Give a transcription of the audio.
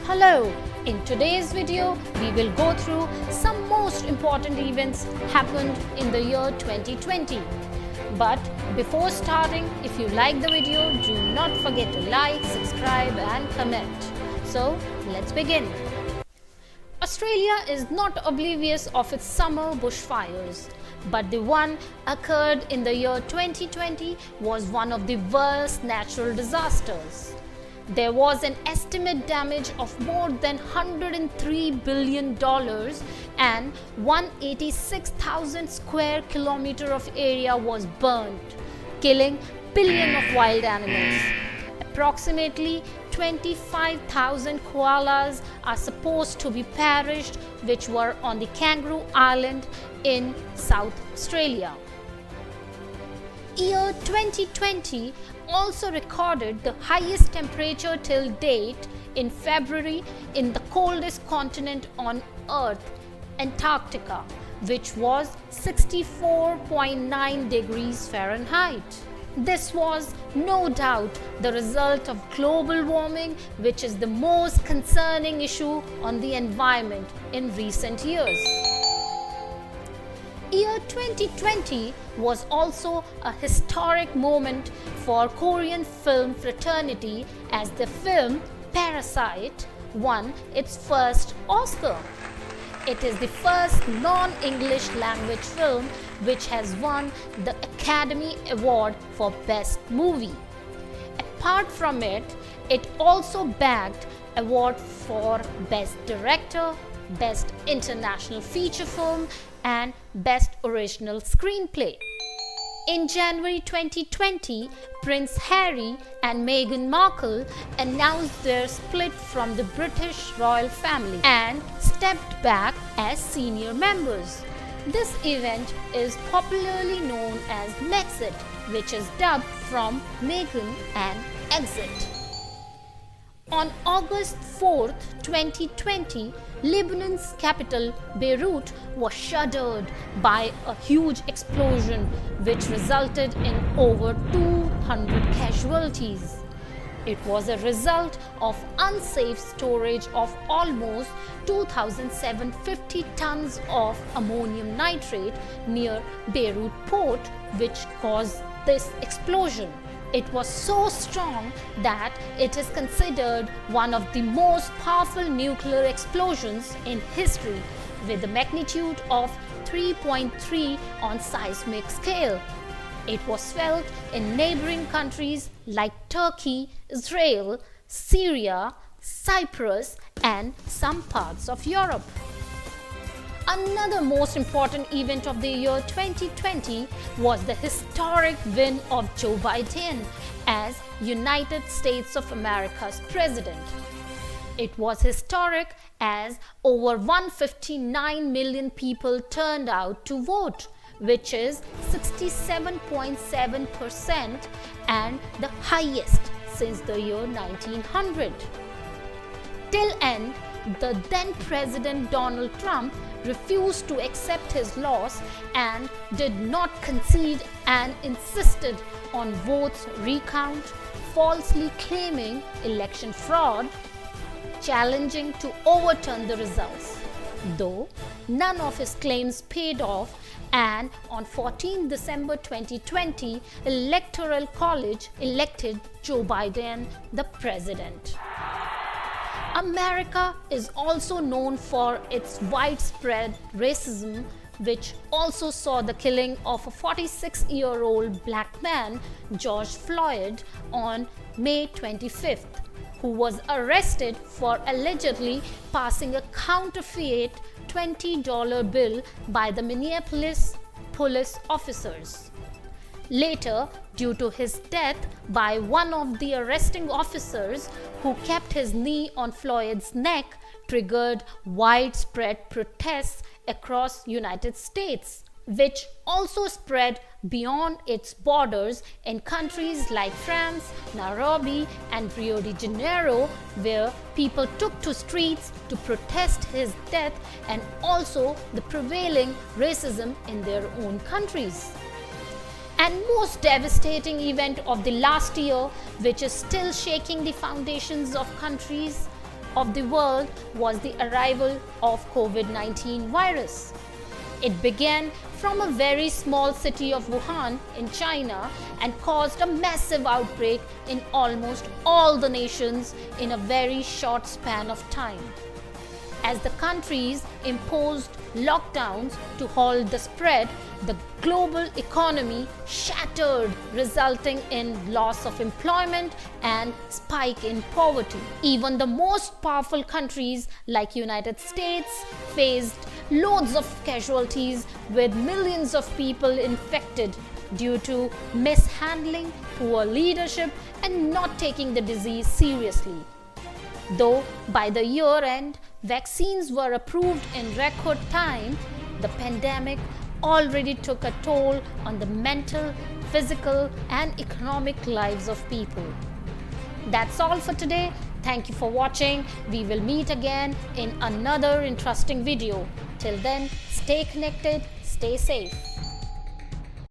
Hello, in today's video we will go through some most important events happened in the year 2020. But before starting, if you like the video, do not forget to like, subscribe and comment. So let's begin. Australia is not oblivious of its summer bushfires, but the one occurred in the year 2020 was one of the worst natural disasters. There was an estimated damage of more than $103 billion and 186,000 square kilometers of area was burned, killing billions of wild animals. Approximately 25,000 koalas are supposed to be perished, which were on the Kangaroo Island in South Australia. Year 2020 also recorded the highest temperature till date in February in the coldest continent on Earth, Antarctica, which was 64.9 degrees Fahrenheit. This was no doubt the result of global warming, which is the most concerning issue on the environment in recent years. Year 2020 was also a historic moment for Korean film fraternity as the film Parasite won its first Oscar. It is the first non-English language film which has won the Academy Award for Best Movie. Apart from it, it also bagged awards for Best Director, Best International Feature Film and Best Original Screenplay. In January 2020, Prince Harry and Meghan Markle announced their split from the British royal family and stepped back as senior members. This event is popularly known as Mexit, which is dubbed from Meghan and Exit. On August 4, 2020, Lebanon's capital Beirut was shuddered by a huge explosion which resulted in over 200 casualties. It was a result of unsafe storage of almost 2,750 tons of ammonium nitrate near Beirut port, which caused this explosion. It was so strong that it is considered one of the most powerful nuclear explosions in history, with a magnitude of 3.3 on seismic scale. It was felt in neighboring countries like Turkey, Israel, Syria, Cyprus, and some parts of Europe. Another most important event of the year 2020 was the historic win of Joe Biden as United States of America's president. It was historic as over 159 million people turned out to vote, which is 67.7% and the highest since the year 1900. Till end, the then President Donald Trump refused to accept his loss and did not concede and insisted on votes recount, falsely claiming election fraud, challenging to overturn the results. Though none of his claims paid off, and on 14 December 2020, Electoral College elected Joe Biden the president. America is also known for its widespread racism, which also saw the killing of a 46-year-old black man, George Floyd, on May 25th, who was arrested for allegedly passing a counterfeit $20 bill by the Minneapolis police officers. Later, due to his death by one of the arresting officers who kept his knee on Floyd's neck, triggered widespread protests across United States, which also spread beyond its borders in countries like France, Nairobi, and Rio de Janeiro, where people took to streets to protest his death and also the prevailing racism in their own countries. And most devastating event of the last year, which is still shaking the foundations of countries, of the world was the arrival of COVID-19 virus. It began from a very small city of Wuhan in China and caused a massive outbreak in almost all the nations in a very short span of time. As the countries imposed lockdowns to halt the spread, the global economy shattered, resulting in loss of employment and spike in poverty. Even the most powerful countries like United States faced loads of casualties with millions of people infected due to mishandling, poor leadership, and not taking the disease seriously. Though by the year end, vaccines were approved in record time, the pandemic already took a toll on the mental, physical, and economic lives of people. That's all for today. Thank you for watching. We will meet again in another interesting video. Till then, stay connected, stay safe.